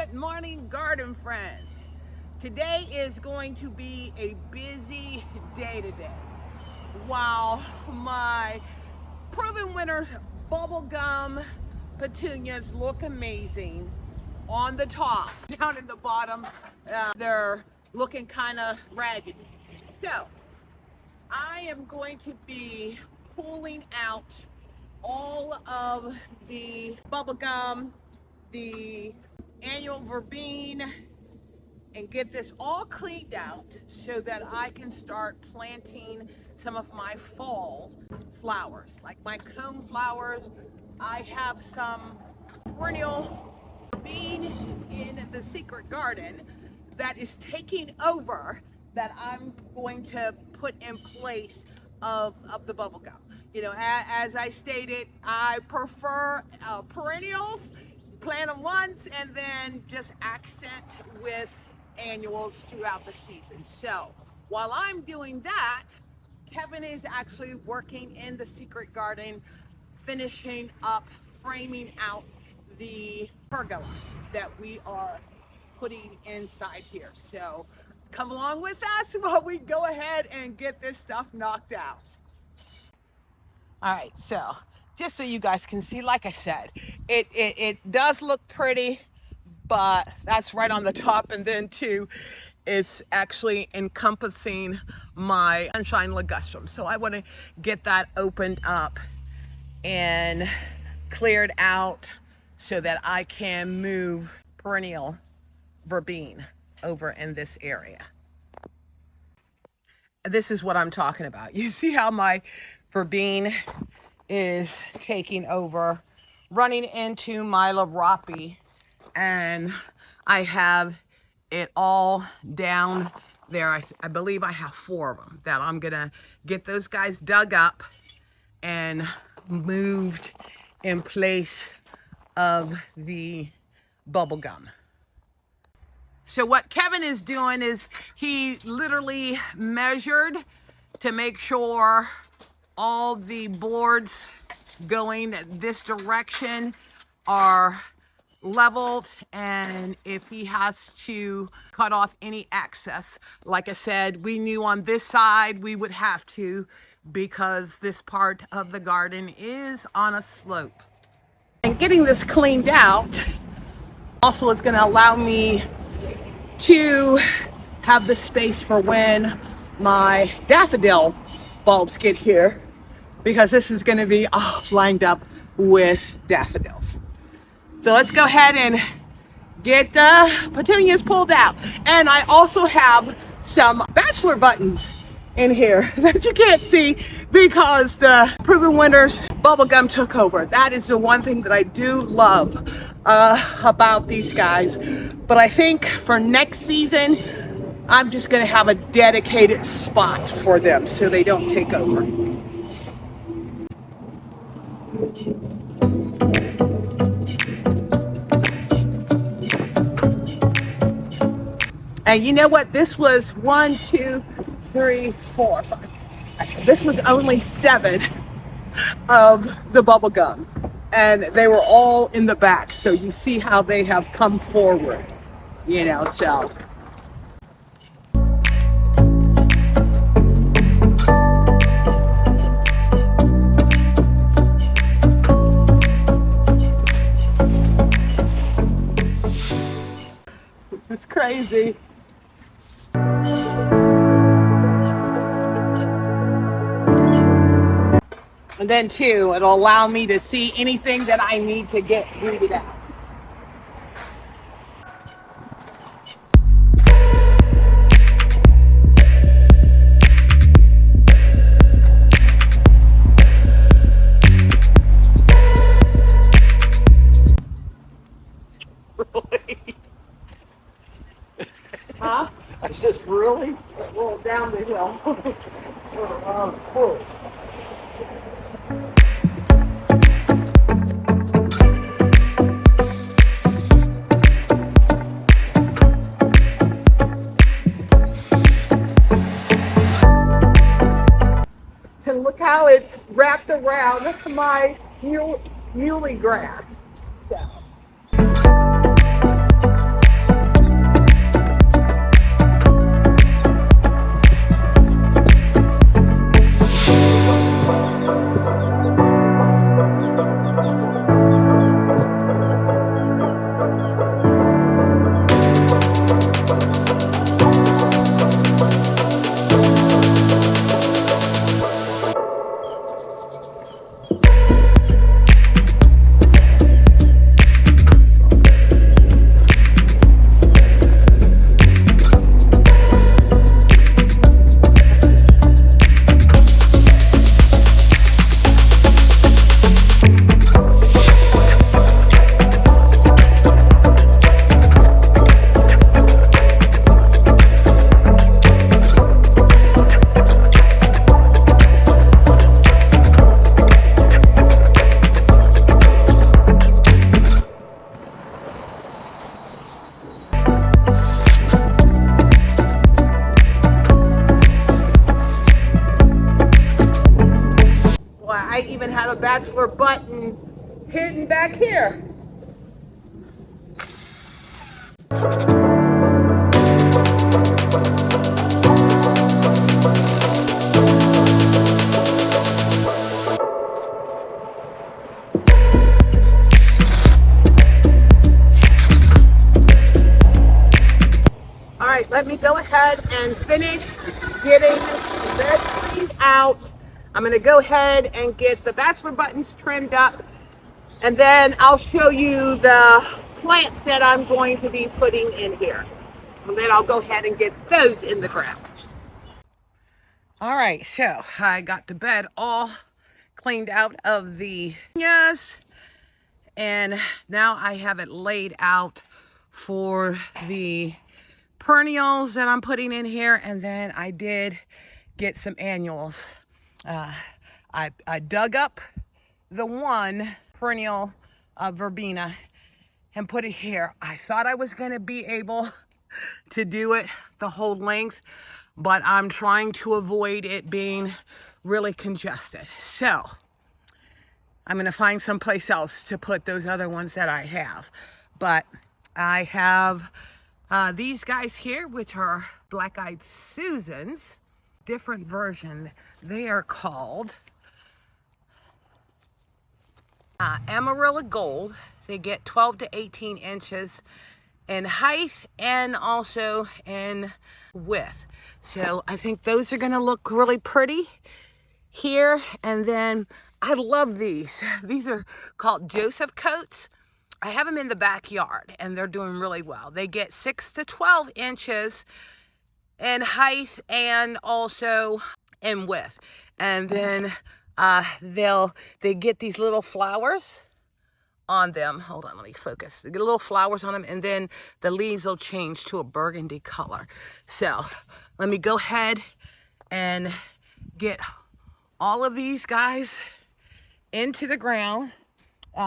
Good morning, garden friends. Today is going to be a busy day today. While my proven winners bubblegum petunias look amazing on the top, down at the bottom, they're looking kind of raggedy. So I am going to be pulling out all of the bubblegum, the annual verbene, and get this all cleaned out so that I can start planting some of my fall flowers, like my cone flowers. I have some perennial verbene in the secret garden that is taking over, that I'm going to put in place of the bubble gum. You know, as I stated, I prefer perennials, plant them once and then just accent with annuals throughout the season. So while I'm doing that, Kevin is actually working in the secret garden, finishing up, framing out the pergola that we are putting inside here. So come along with us while we go ahead and get this stuff knocked out. All right, so just so you guys can see, like I said, it does look pretty, but that's right on the top. And then too, it's actually encompassing my sunshine ligustrum. So I want to get that opened up and cleared out so that I can move perennial verbene over in this area. This is what I'm talking about. You see how my verbene is taking over, running into my larapi, and I have it all down there. I believe I have 4 of them that I'm gonna get those guys dug up and moved in place of the bubble gum. So what Kevin is doing is he literally measured to make sure all the boards going this direction are leveled, and if he has to cut off any excess, like I said, we knew on this side we would have to, because this part of the garden is on a slope. And getting this cleaned out also is going to allow me to have the space for when my daffodil bulbs get here, because this is going to be lined up with daffodils. So let's go ahead and get the petunias pulled out. And I also have some bachelor buttons in here that you can't see because the proven winners bubblegum took over. That is the one thing that I do love about these guys. But I think for next season, I'm just gonna have a dedicated spot for them so they don't take over. And you know what? This was 1, 2, 3, 4, 5. This was only 7 of the bubble gum, and they were all in the back. So you see how they have come forward, you know, so. It's crazy. And then too, it'll allow me to see anything that I need to get rooted out. Really? Huh? I just really rolled down the hill. Cool. And look how it's wrapped around my muley grass. So. bachelor button hidden back here. All right, let me go ahead and finish getting the bed cleaned out. I'm gonna go ahead and get the bachelor buttons trimmed up, and then I'll show you the plants that I'm going to be putting in here. And then I'll go ahead and get those in the ground. All right, so I got the bed all cleaned out of the petunias, and now I have it laid out for the perennials that I'm putting in here. And then I did get some annuals. I dug up the one perennial verbena and put it here. I thought I was going to be able to do it the whole length, but I'm trying to avoid it being really congested. So I'm going to find someplace else to put those other ones that I have. But I have these guys here, which are black-eyed Susans, different version. They are called Amarilla Gold. They get 12 to 18 inches in height and also in width. So I think those are going to look really pretty here. And then I love these. These are called Joseph coats. I have them in the backyard and they're doing really well. They get 6 to 12 inches in height and also in width. And then they get these little flowers on them. Hold on, let me focus. They get little flowers on them, and then the leaves will change to a burgundy color. So let me go ahead and get all of these guys into the ground.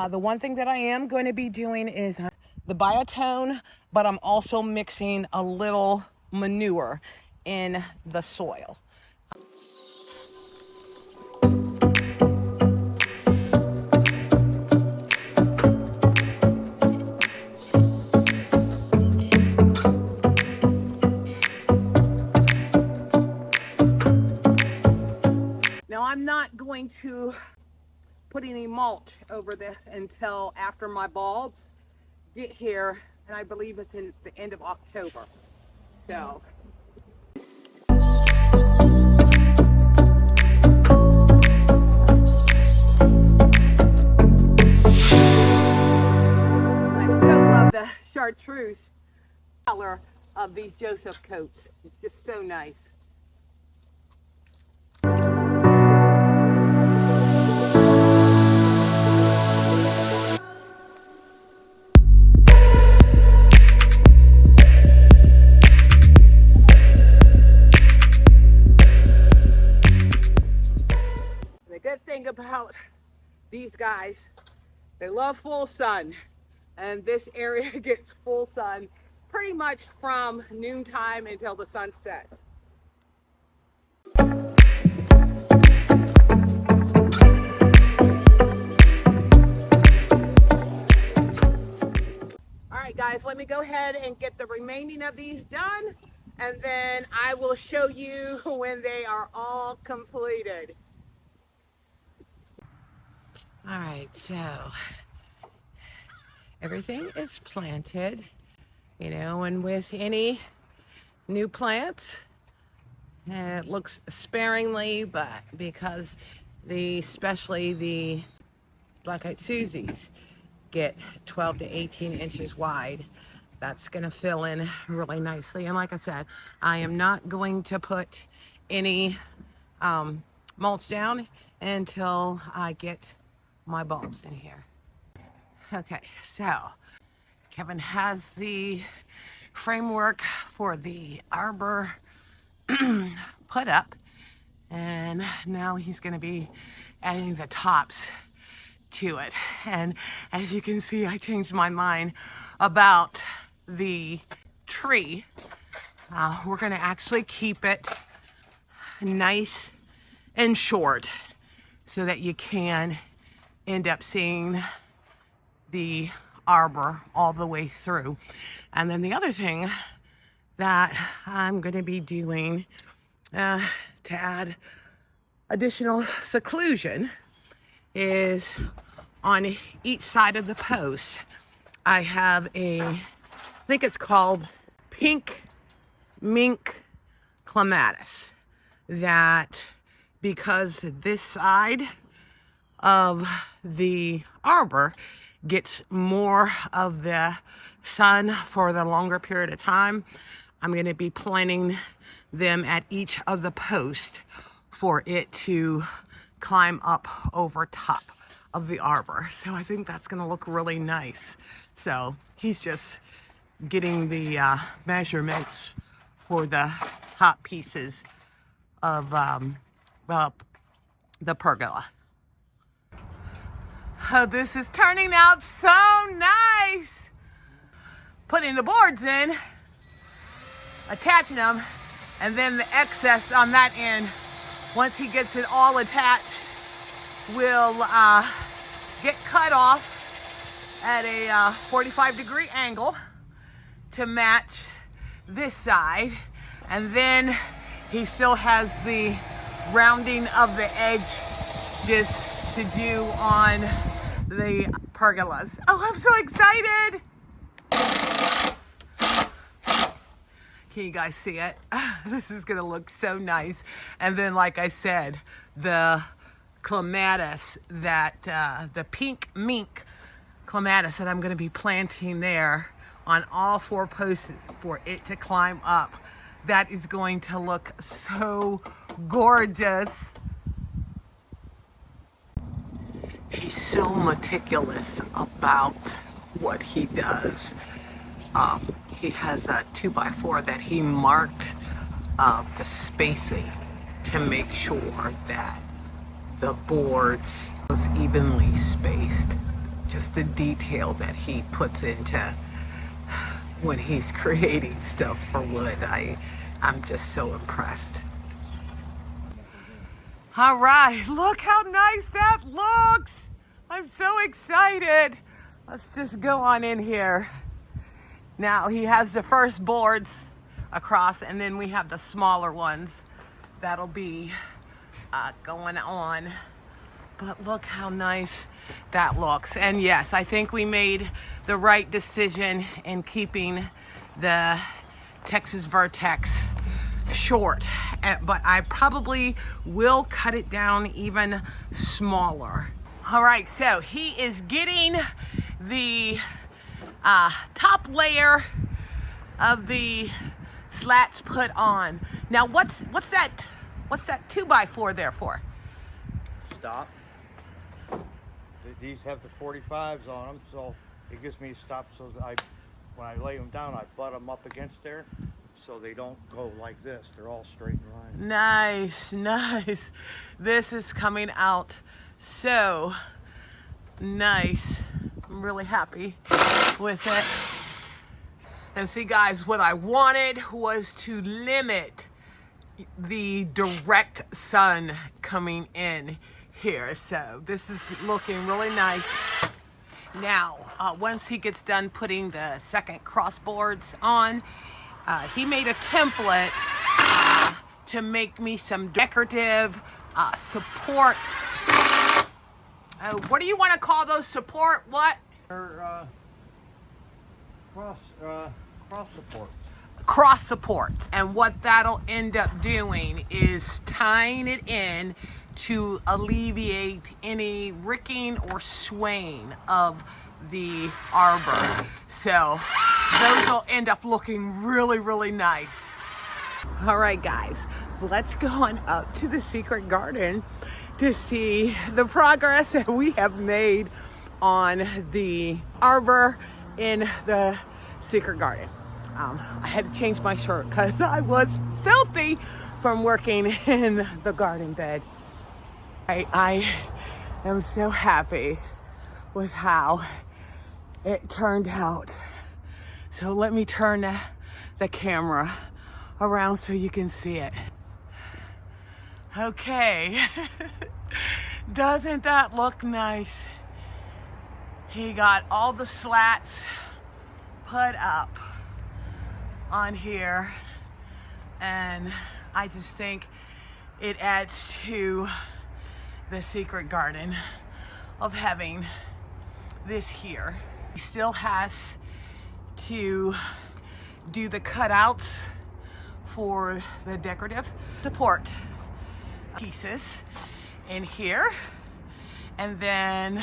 The one thing that I am going to be doing is the biotone, but I'm also mixing a little manure in the soil. Now I'm not going to put any mulch over this until after my bulbs get here, and I believe it's in the end of October. So I still love the chartreuse color of these Joseph coats. It's just so nice. The good thing about these guys, they love full sun, and this area gets full sun pretty much from noontime until the sun sets. All right, guys, let me go ahead and get the remaining of these done, and then I will show you when they are all completed. All right, so everything is planted, you know, and with any new plants, it looks sparingly, but because especially the black-eyed Susies get 12 to 18 inches wide, that's going to fill in really nicely. And like I said, I am not going to put any mulch down until I get my bulbs in here. Okay, so Kevin has the framework for the arbor put up, and now he's going to be adding the tops to it. And as you can see, I changed my mind about the tree. We're going to actually keep it nice and short so that you can end up seeing the arbor all the way through. And then the other thing that I'm going to be doing to add additional seclusion is on each side of the post. I have I think it's called Pink Mink Clematis, that because this side of the arbor gets more of the sun for the longer period of time, I'm going to be planting them at each of the posts for it to climb up over top of the arbor. So I think that's going to look really nice. So he's just getting the measurements for the top pieces of the pergola. Oh, this is turning out so nice. Putting the boards in, attaching them, and then the excess on that end, once he gets it all attached, will get cut off at a 45-degree angle to match this side. And then he still has the rounding of the edge just to do on the pergolas. Oh, I'm so excited. Can you guys see it? This is gonna look so nice. And then, like I said, the clematis that, the Pink Mink Clematis that I'm gonna be planting there on all 4 posts for it to climb up. That is going to look so gorgeous. He's so meticulous about what he does. He has a 2x4 that he marked the spacing to make sure that the boards was evenly spaced. Just the detail that he puts into when he's creating stuff for wood. I'm just so impressed. All right, look how nice that looks. I'm so excited. Let's just go on in here. Now he has the first boards across, and then we have the smaller ones that'll be going on. But look how nice that looks. And yes, I think we made the right decision in keeping the Texas Vertex short, but I probably will cut it down even smaller. All right, so he is getting the top layer of the slats put on. Now what's that 2x4 there for? Stop. These have the 45s on them, so it gives me a stop, so that when I lay them down, I butt them up against there so they don't go like this. They're all straight in line. Nice, nice. This is coming out so nice. I'm really happy with it. And see, guys, what I wanted was to limit the direct sun coming in here. So this is looking really nice. Now, once he gets done putting the second crossboards on, he made a template to make me some decorative support. What do you want to call those? Support what? They're cross supports. Cross supports. And what that'll end up doing is tying it in to alleviate any ricking or swaying of the arbor. So those will end up looking really, really nice. All right, guys, let's go on up to the secret garden to see the progress that we have made on the arbor in the secret garden. I had to change my shirt because I was filthy from working in the garden bed. I am so happy with how it turned out. So let me turn the camera around so you can see it. Okay. Doesn't that look nice? He got all the slats put up on here, and I just think it adds to the secret garden of having this here. He still has to do the cutouts for the decorative support pieces in here, and then,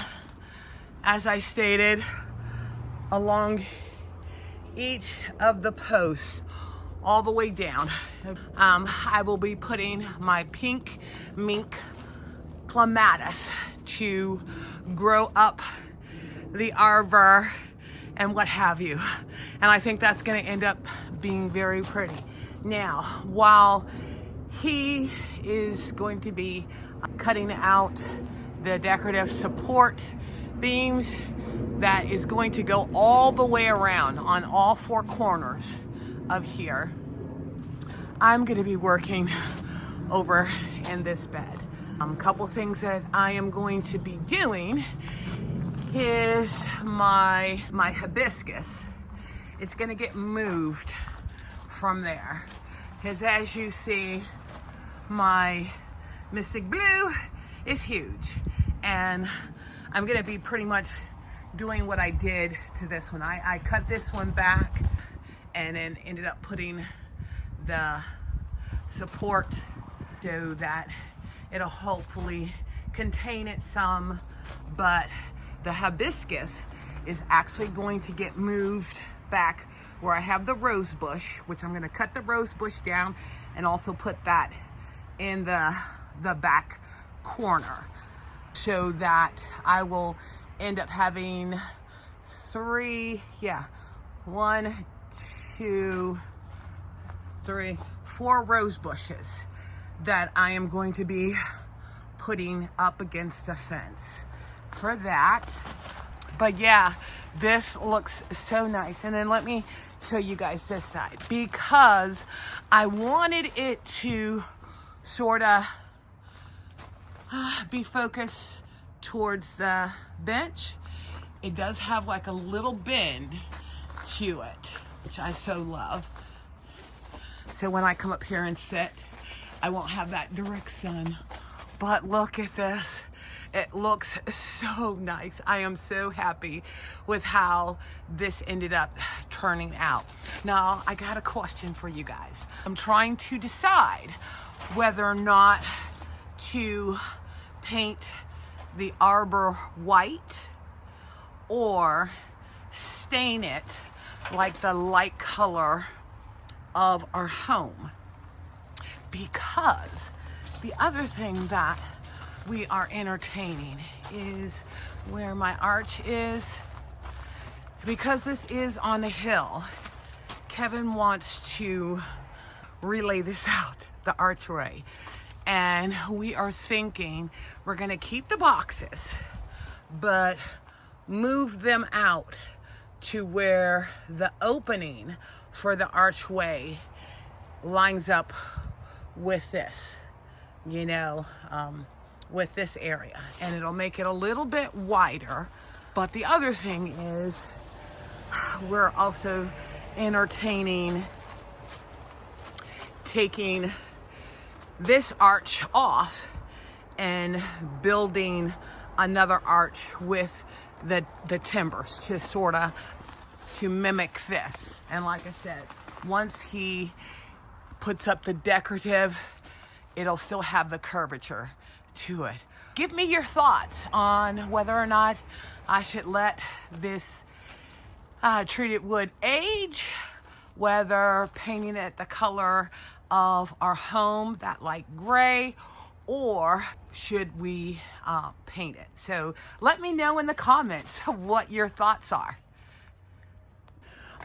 as I stated, along each of the posts all the way down, I will be putting my Pink Mink Clematis to grow up the arbor and what have you. And I think that's going to end up being very pretty. Now, while he is going to be cutting out the decorative support beams that is going to go all the way around on all four corners of here, I'm going to be working over in this bed. A couple things that I am going to be doing is my hibiscus. It's going to get moved from there, because as you see, my Mystic Blue is huge, and I'm going to be pretty much doing what I did to this one. I cut this one back and then ended up putting the support so that it'll hopefully contain it some, but the hibiscus is actually going to get moved back where I have the rose bush, which I'm going to cut the rose bush down and also put that in the back corner, so that I will end up having four rose bushes that I am going to be putting up against the fence for that. But yeah, this looks so nice. And then let me show you guys this side, because I wanted it to sort of be focused towards the bench. It does have like a little bend to it, which I so love. So when I come up here and sit, I won't have that direct sun. But look at this. It looks so nice. I am so happy with how this ended up turning out. Now, I got a question for you guys. I'm trying to decide whether or not to paint the arbor white or stain it like the light color of our home. Because the other thing that we are entertaining is where my arch is. Because this is on a hill, Kevin wants to relay this out, the archway. And we are thinking we're gonna keep the boxes, but move them out to where the opening for the archway lines up with this, you know, with this area, and it'll make it a little bit wider. But the other thing is, we're also entertaining taking this arch off and building another arch with the timbers to sort of to mimic this. And like I said, once he puts up the decorative, it'll still have the curvature to it. Give me your thoughts on whether or not I should let this treated wood age, whether painting it the color of our home, that light gray, or should we paint it? So let me know in the comments what your thoughts are.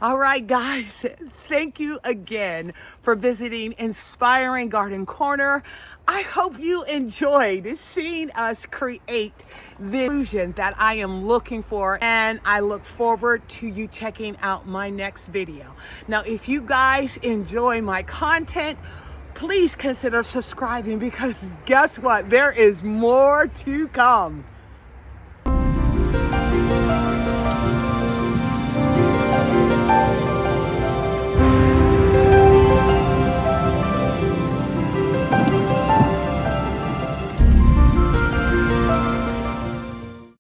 All right, guys, thank you again for visiting Inspiring Garden Corner. I hope you enjoyed seeing us create the illusion that I am looking for, and I look forward to you checking out my next video. Now, if you guys enjoy my content, please consider subscribing because guess what? There is more to come.